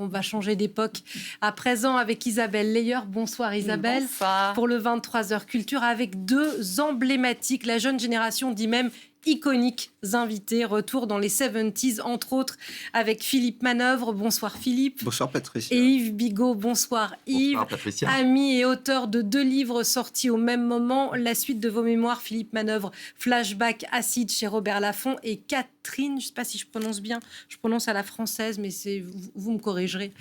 On va changer d'époque à présent avec Isabelle Leyer. Bonsoir Isabelle. Bonsoir. Pour le 23h Culture avec deux emblématiques, la jeune génération dit même iconiques invités. Retour dans les 70s, entre autres, avec Philippe Manœuvre. Bonsoir Philippe. Bonsoir Patricia. Et Yves Bigot. Bonsoir Yves. Bonsoir Patricia. Ami et auteur de 2 livres sortis au même moment. La suite de vos mémoires, Philippe Manœuvre, Flashback Acide chez Robert Laffont. Et Catherine, je ne sais pas si je prononce bien, je prononce à la française, mais vous me corrigerez.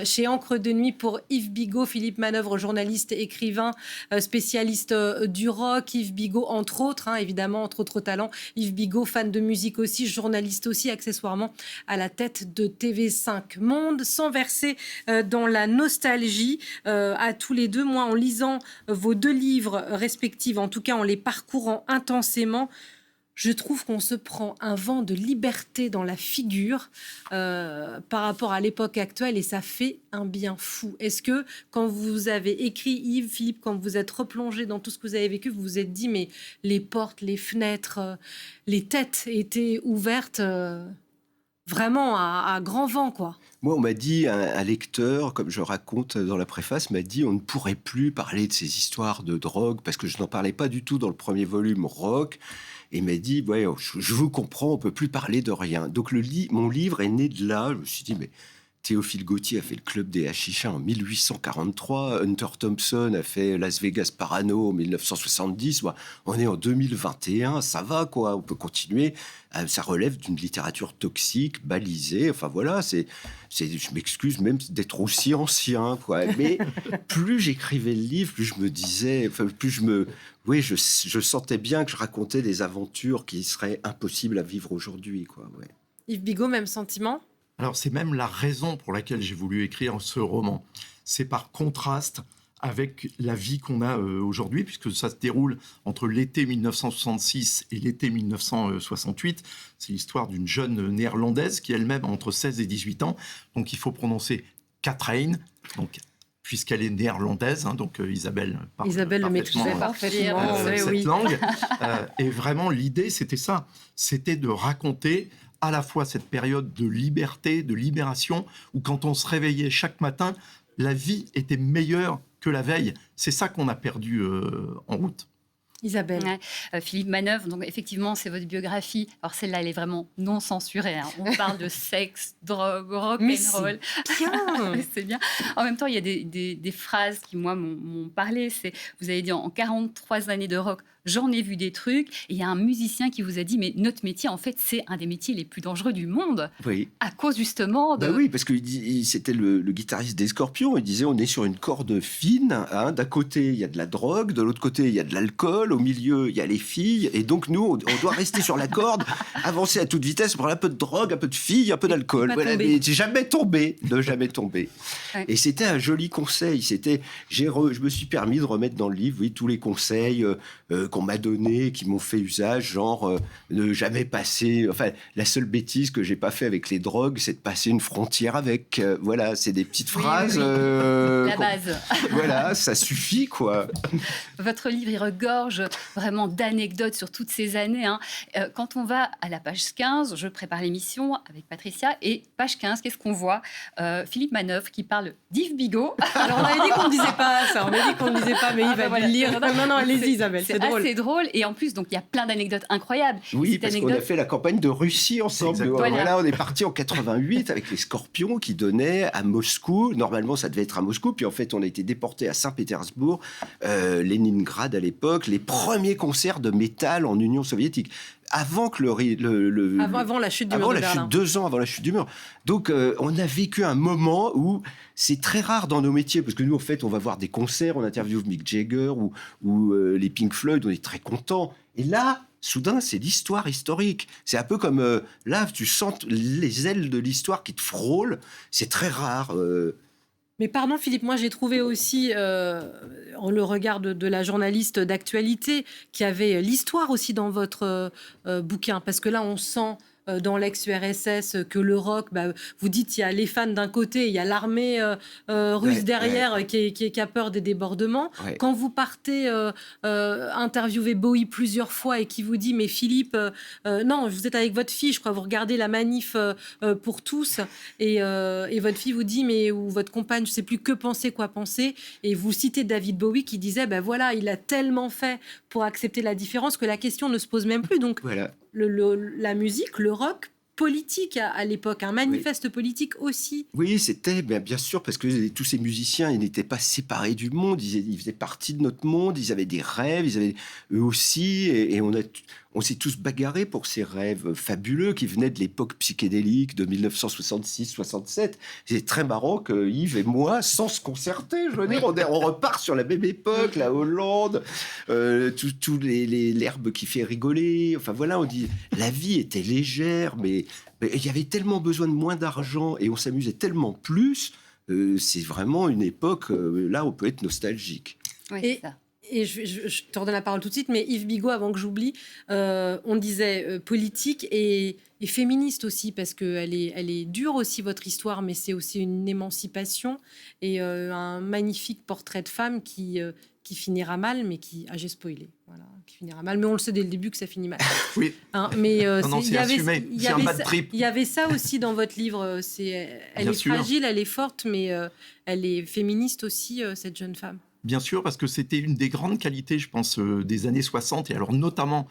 Chez Encre de Nuit pour Yves Bigot, Philippe Manœuvre, journaliste, écrivain, spécialiste du rock. Yves Bigot, entre autres, évidemment, entre autres talents. Yves Bigot, fan de musique aussi, journaliste aussi, accessoirement à la tête de TV5 Monde. Sans verser dans la nostalgie, à tous les deux, moi, en lisant vos 2 livres respectifs, en tout cas en les parcourant intensément, je trouve qu'on se prend un vent de liberté dans la figure par rapport à l'époque actuelle et ça fait un bien fou. Est-ce que quand vous avez écrit, Yves, Philippe, quand vous êtes replongé dans tout ce que vous avez vécu, vous vous êtes dit mais les portes, les fenêtres, les têtes étaient ouvertes vraiment à grand vent, quoi. Moi, on m'a dit, un lecteur, comme je raconte dans la préface, m'a dit on ne pourrait plus parler de ces histoires de drogue parce que je n'en parlais pas du tout dans le premier volume rock. Et il m'a dit, ouais, je vous comprends, on peut plus parler de rien. Donc mon livre est né de là. Je me suis dit, mais Théophile Gautier a fait le Club des Hachichas en 1843. Hunter Thompson a fait Las Vegas Parano en 1970. On est en 2021, ça va, quoi. On peut continuer. Ça relève d'une littérature toxique, balisée. Enfin, voilà, je m'excuse même d'être aussi ancien, quoi. Mais plus j'écrivais le livre, plus je me disais... Oui, je sentais bien que je racontais des aventures qui seraient impossibles à vivre aujourd'hui, quoi. Ouais. Yves Bigot, même sentiment ? Alors, c'est même la raison pour laquelle j'ai voulu écrire ce roman. C'est par contraste avec la vie qu'on a aujourd'hui, puisque ça se déroule entre l'été 1966 et l'été 1968. C'est l'histoire d'une jeune néerlandaise qui elle-même a entre 16 et 18 ans. Donc, il faut prononcer Catherine, donc puisqu'elle est néerlandaise, donc Isabelle parle le maîtrisait parfaitement cette langue. Et vraiment, l'idée, c'était ça. C'était de raconter à la fois cette période de liberté, de libération, où quand on se réveillait chaque matin, la vie était meilleure que la veille. C'est ça qu'on a perdu en route. Isabelle. Ouais. Philippe Manœuvre, donc effectivement, c'est votre biographie. Alors celle-là, elle est vraiment non censurée. On parle de sexe, drogue, rock'n'roll. C'est bien. En même temps, il y a des phrases qui, moi, m'ont parlé. Vous avez dit, en 43 années de rock, j'en ai vu des trucs. Et il y a un musicien qui vous a dit, mais notre métier, en fait, c'est un des métiers les plus dangereux du monde. Oui. À cause, justement, de... Oui, parce que c'était le guitariste des Scorpions. Il disait, on est sur une corde fine. D'un côté, il y a de la drogue. De l'autre côté, il y a de l'alcool. Au milieu, il y a les filles. Et donc, nous, on doit rester sur la corde, avancer à toute vitesse, prendre un peu de drogue, un peu de filles, un peu d'alcool. Voilà, mais jamais tomber. Ouais. Et c'était un joli conseil. Je me suis permis de remettre dans le livre, tous les conseils qu'on m'a donnés, qui m'ont fait usage, genre ne jamais passer... Enfin, la seule bêtise que j'ai pas fait avec les drogues, c'est de passer une frontière avec. Voilà, c'est des petites phrases. La base. Voilà, ça suffit, quoi. Votre livre, il regorge vraiment d'anecdotes sur toutes ces années. Quand on va à la page 15, je prépare l'émission avec Patricia, et page 15, qu'est-ce qu'on voit ? Philippe Manœuvre qui parle d'Yves Bigot. Alors, on avait dit qu'on ne disait pas ça, mais il va le lire. Non, allez-y Isabelle, c'est drôle. C'est drôle, et en plus, donc, il y a plein d'anecdotes incroyables. Oui, parce qu'on a fait la campagne de Russie ensemble. Voilà, on est parti en 88 avec les Scorpions qui donnaient à Moscou. Normalement, ça devait être à Moscou, puis en fait, on a été déportés à Saint-Pétersbourg, Leningrad à l'époque, les premiers concerts de métal en Union soviétique. Avant que avant la chute du mur de Berlin. 2 ans avant la chute du mur. Donc, on a vécu un moment où c'est très rare dans nos métiers, parce que nous, en fait, on va voir des concerts, on interviewe Mick Jagger ou les Pink Floyd, on est très contents. Et là, soudain, c'est l'histoire historique. C'est un peu comme là, tu sens les ailes de l'histoire qui te frôlent. C'est très rare. Mais pardon Philippe, moi j'ai trouvé aussi, en le regard de la journaliste d'actualité, qui avait l'histoire aussi dans votre bouquin, parce que là on sent dans l'ex-URSS que le rock, vous dites il y a les fans d'un côté, il y a l'armée russe derrière qui a peur des débordements. Ouais. Quand vous partez interviewer Bowie plusieurs fois et qui vous dit mais Philippe, non, vous êtes avec votre fille, je crois, vous regardez la manif pour tous et votre fille vous dit ou votre compagne, je ne sais plus que penser, quoi penser, et vous citez David Bowie qui disait voilà, il a tellement fait pour accepter la différence que la question ne se pose même plus. Donc voilà. La musique, le rock politique à l'époque, un manifeste politique aussi. Oui, c'était bien sûr, parce que tous ces musiciens, ils n'étaient pas séparés du monde, ils faisaient partie de notre monde, ils avaient des rêves, ils avaient eux aussi, et on s'est tous bagarrés pour ces rêves fabuleux qui venaient de l'époque psychédélique de 1966-67. C'est très marrant que Yves et moi, sans se concerter, je veux dire, on repart sur la même époque, la Hollande, tout l'herbe qui fait rigoler. Enfin voilà, on dit, la vie était légère, mais il y avait tellement besoin de moins d'argent et on s'amusait tellement plus. C'est vraiment une époque, là, on peut être nostalgique. Oui, c'est ça. Et je te redonne la parole tout de suite, mais Yves Bigot, avant que j'oublie, on disait politique et féministe aussi, parce qu'elle est dure aussi, votre histoire, mais c'est aussi une émancipation et un magnifique portrait de femme qui finira mal, mais j'ai spoilé, voilà, qui finira mal, mais on le sait dès le début que ça finit mal. Oui. Mais c'est assumé, c'est un bad trip. Il y avait ça aussi dans votre livre, elle est fragile, elle est forte, mais elle est féministe aussi, cette jeune femme. Bien sûr, parce que c'était une des grandes qualités, je pense, des années 60, et alors notamment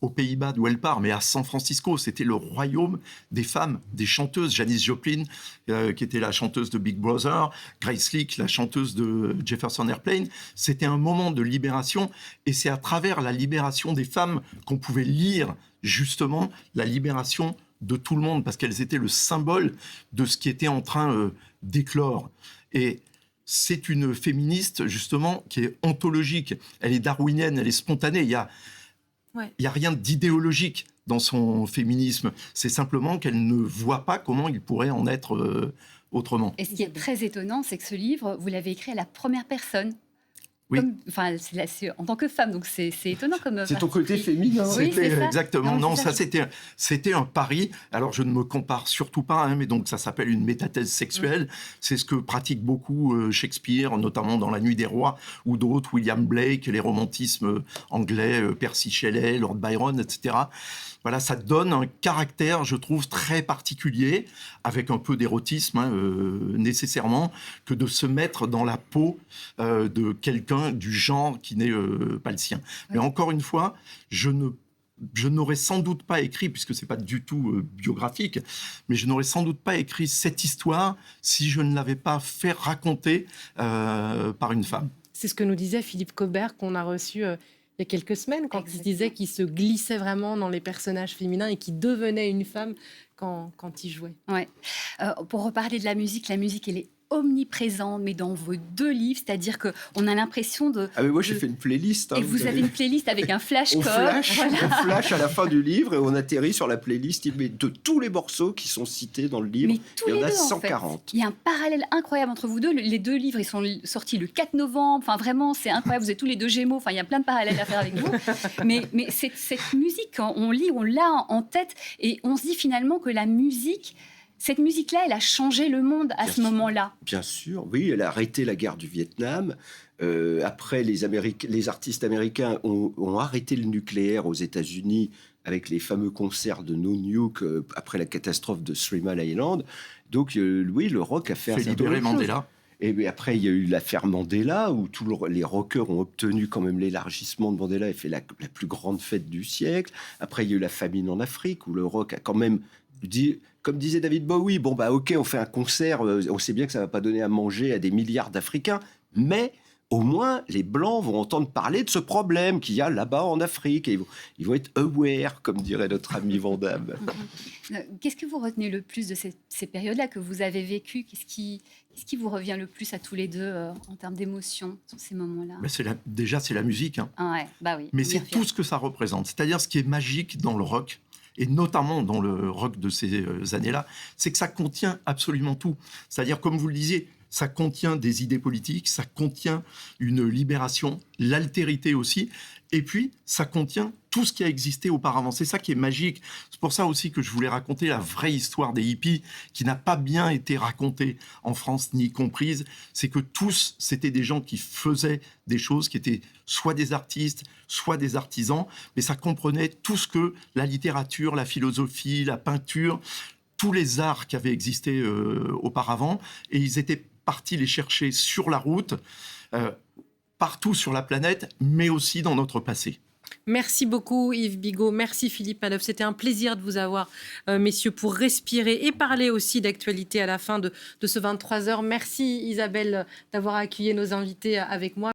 aux Pays-Bas d'où elle part, mais à San Francisco, c'était le royaume des femmes, des chanteuses. Janis Joplin, qui était la chanteuse de Big Brother, Grace Slick, la chanteuse de Jefferson Airplane. C'était un moment de libération, et c'est à travers la libération des femmes qu'on pouvait lire justement la libération de tout le monde, parce qu'elles étaient le symbole de ce qui était en train d'éclore. Et c'est une féministe, justement, qui est ontologique. Elle est darwinienne, elle est spontanée. Il y a rien d'idéologique dans son féminisme. C'est simplement qu'elle ne voit pas comment il pourrait en être autrement. Et ce qui est très étonnant, c'est que ce livre, vous l'avez écrit à la première personne. Oui. C'est en tant que femme, donc c'est étonnant comme. C'est ton côté féminin. Oui, c'est ça. Exactement. Non, ça c'était un pari. Alors je ne me compare surtout pas, mais donc ça s'appelle une métathèse sexuelle. C'est ce que pratique beaucoup Shakespeare, notamment dans La Nuit des Rois, ou d'autres, William Blake, les romantismes anglais, Percy Shelley, Lord Byron, etc. Voilà, ça donne un caractère, je trouve, très particulier, avec un peu d'érotisme, nécessairement, que de se mettre dans la peau de quelqu'un du genre qui n'est pas le sien. Mais encore une fois, je n'aurais sans doute pas écrit, puisque c'est pas du tout biographique, mais je n'aurais sans doute pas écrit cette histoire si je ne l'avais pas fait raconter par une femme. C'est ce que nous disait Philippe Cobert, qu'on a reçu il y a quelques semaines, quand il disait qu'il se glissait vraiment dans les personnages féminins et qu'il devenait une femme quand il jouait. Ouais. Pour reparler de la musique, elle est omniprésente, mais dans vos deux livres, c'est-à-dire qu'on a l'impression de... Ah mais moi j'ai fait une playlist. Et vous avez une playlist avec un flashcard. On flash à la fin du livre et on atterrit sur la playlist de tous les morceaux qui sont cités dans le livre. Il y en a 140. En fait. Il y a un parallèle incroyable entre vous deux. Les deux livres, ils sont sortis le 4 novembre. Enfin, vraiment, c'est incroyable. Vous êtes tous les deux Gémeaux. Enfin, il y a plein de parallèles à faire avec vous. Mais cette musique, on lit, on l'a en tête et on se dit finalement que la musique... Cette musique-là, elle a changé le monde à ce moment-là. Bien sûr, oui, elle a arrêté la guerre du Vietnam. Après, les artistes américains ont arrêté le nucléaire aux États-Unis avec les fameux concerts de No Nuke après la catastrophe de 3 Mile Island. Donc, oui, le rock a fait libérer Mandela. Et après, il y a eu l'affaire Mandela, où tous les rockers ont obtenu quand même l'élargissement de Mandela et fait la plus grande fête du siècle. Après, il y a eu la famine en Afrique, où le rock a quand même dit... Comme disait David Bowie, ok, on fait un concert, on sait bien que ça ne va pas donner à manger à des milliards d'Africains, mais au moins, les Blancs vont entendre parler de ce problème qu'il y a là-bas en Afrique. Et ils vont être aware, comme dirait notre ami Van Damme. Qu'est-ce que vous retenez le plus de ces périodes-là que vous avez vécues ? Qu'est-ce qui vous revient le plus à tous les deux en termes d'émotion sur ces moments-là ? Déjà, c'est la musique. Oui, mais c'est tout ce que ça représente. C'est-à-dire ce qui est magique dans le rock, et notamment dans le rock de ces années-là, c'est que ça contient absolument tout. C'est-à-dire, comme vous le disiez, ça contient des idées politiques, ça contient une libération, l'altérité aussi, et puis ça contient tout ce qui a existé auparavant. C'est ça qui est magique. C'est pour ça aussi que je voulais raconter la vraie histoire des hippies, qui n'a pas bien été racontée en France ni comprise. C'est que tous, c'était des gens qui faisaient des choses, qui étaient soit des artistes, soit des artisans, mais ça comprenait tout ce que la littérature, la philosophie, la peinture, tous les arts qui avaient existé auparavant, et ils étaient partis les chercher sur la route, partout sur la planète, mais aussi dans notre passé. Merci beaucoup Yves Bigot, merci Philippe Manœuvre. C'était un plaisir de vous avoir, messieurs, pour respirer et parler aussi d'actualité à la fin de ce 23h. Merci Isabelle d'avoir accueilli nos invités avec moi.